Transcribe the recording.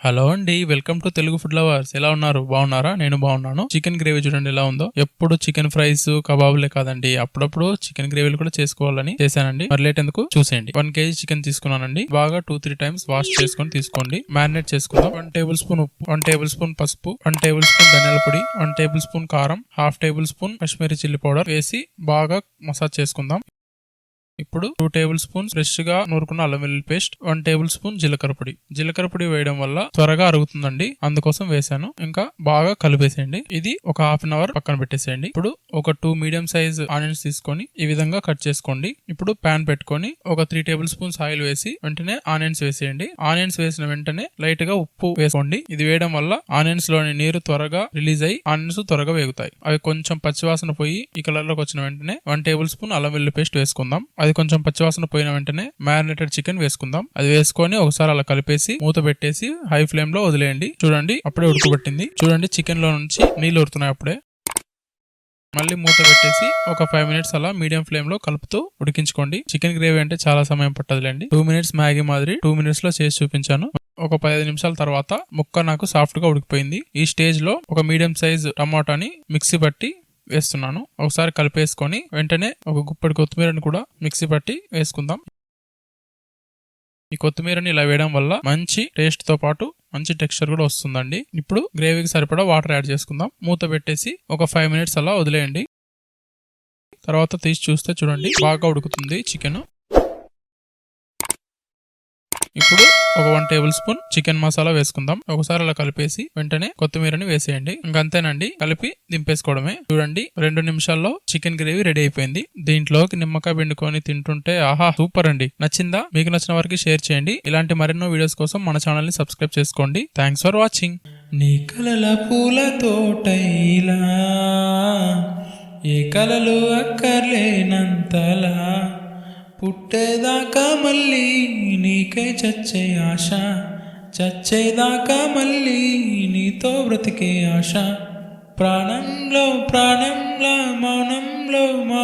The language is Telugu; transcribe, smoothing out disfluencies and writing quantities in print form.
హలో అండి, welcome to Telugu food lovers. ఎలా ఉన్నారు? బాగున్నారా? నేను బాగున్నాను. చికెన్ గ్రేవీ చూడండి ఎలా ఉందో. ఎప్పుడు చికెన్ ఫ్రైస్ కబాబులే కాదండి, అప్పుడప్పుడు చికెన్ గ్రేవీలు కూడా చేసుకోవాలని చేశానండి. మరి లేట్ ఎందుకు చూసేయండి. 1 kg చికెన్ తీసుకున్నానండి. బాగా 2-3 టైమ్స్ వాష్ చేసుకొని తీసుకోండి. మ్యారినేట్ చేసుకుందాం. 1 టేబుల్ స్పూన్ ఉప్పు, 1 టేబుల్ స్పూన్ పసుపు, 1 టేబుల్ స్పూన్ ధనియాల పొడి, 1 టేబుల్ స్పూన్ కారం, 1/2 table spoon Kashmiri chilli powder వేసి బాగా మసాజ్ చేసుకుందాం. ఇప్పుడు 2 టేబుల్ స్పూన్స్ ఫ్రెష్ గా నూరుకున్న అల్లం వెల్లుల్లి పేస్ట్, 1 టేబుల్ స్పూన్ జీలకర్ర పొడి. జీలకర్ర పొడి వేయడం వల్ల త్వరగా అరుగుతుందండి, అందుకోసం వేసాను. ఇంకా బాగా కలిపేసేయండి. ఇది ఒక హాఫ్ అన్ అవర్ పక్కన పెట్టేసేయండి. ఇప్పుడు ఒక 2 మీడియం సైజ్ ఆనియన్స్ తీసుకొని ఈ విధంగా కట్ చేసుకోండి. ఇప్పుడు ప్యాన్ పెట్టుకొని ఒక 3 టేబుల్ స్పూన్స్ ఆయిల్ వేసి వెంటనే ఆనియన్స్ వేసేయండి. ఆనియన్స్ వేసిన వెంటనే లైట్ గా ఉప్పు వేసుకోండి. ఇది వేయడం వల్ల ఆనియన్స్ లోని నీరు త్వరగా రిలీజ్ అయ్యి ఆనియన్స్ త్వరగా వేగుతాయి. అవి కొంచెం పచ్చివాసన పోయి ఈ కలర్ లోకి వచ్చిన వెంటనే 1 టేబుల్ స్పూన్ అల్లం వెల్లుల్లి పేస్ట్ వేసుకుందాం. అది కొంచెం పచ్చివాసన పోయిన వెంటనే మ్యారినేటెడ్ చికెన్ వేసుకుందాం. అది వేసుకొని ఒకసారి అలా కలిపేసి మూత పెట్టేసి హై ఫ్లేమ్ లో వదిలేయండి. చూడండి అప్పుడే ఉడకబట్టింది. చూడండి చికెన్ లో నుంచి నీళ్లు ఊరుతున్నాయి అప్పుడే. మళ్ళీ మూత పెట్టేసి ఒక 5 మినిట్స్ అలా మీడియం ఫ్లేమ్ లో కలుపుతూ ఉడికించుకోండి. చికెన్ గ్రేవీ అంటే చాలా సమయం పట్టదులేండి. 2 మినిట్స్ మ్యాగీ మాదిరి 2 మినిట్స్ లో చేసి చూపించాను. ఒక 15 నిమిషాల తర్వాత ముక్క నాకు సాఫ్ట్ గా ఉడికిపోయింది. ఈ స్టేజ్ లో ఒక మీడియం సైజ్ టమాటాని మిక్సీ పట్టి వేస్తున్నాను. ఒకసారి కలిపేసుకొని వెంటనే ఒక గుప్పెడు కొత్తిమీరని కూడా మిక్సీ పట్టి వేసుకుందాం. ఈ కొత్తిమీరని ఇలా వేయడం వల్ల మంచి టేస్ట్ తో పాటు మంచి టెక్స్చర్ కూడా వస్తుందండి. ఇప్పుడు గ్రేవీకి సరిపడా వాటర్ యాడ్ చేసుకుందాం. మూత పెట్టేసి ఒక 5 మినిట్స్ అలా వదిలేయండి. తర్వాత తీసి చూస్తే చూడండి బాగా ఉడుకుతుంది చికెన్. ఇప్పుడు ఒక 1 టేబుల్ స్పూన్ చికెన్ మసాలా వేసుకుందాం. ఒకసారి అలా కలిపేసి వెంటనే కొత్తిమీరని వేసేయండి. ఇంకంతేనండి, కలిపి దింపేసుకోవడమే. చూడండి 2 నిమిషాల్లో చికెన్ గ్రేవీ రెడీ అయిపోయింది. దీంట్లోకి నిమ్మకాయ పిండుకొని తింటుంటే ఆహా సూపర్ అండి. నచ్చిందా? మీకు నచ్చిన వారికి షేర్ చేయండి. ఇలాంటి మరెన్నో వీడియోస్ కోసం మన ఛానల్ ని సబ్స్క్రైబ్ చేసుకోండి. Thanks for watching. నీ కలల పూల తోటైలా ఏ కలలు అక్కర్లేనంతలా పుట్టేదాకా మళ్ళీ నీకై చచ్చే ఆశ, చచ్చేదాకా మళ్ళీ నీతో బ్రతికే ఆశ, ప్రాణంలో ప్రాణంలా మౌనంలో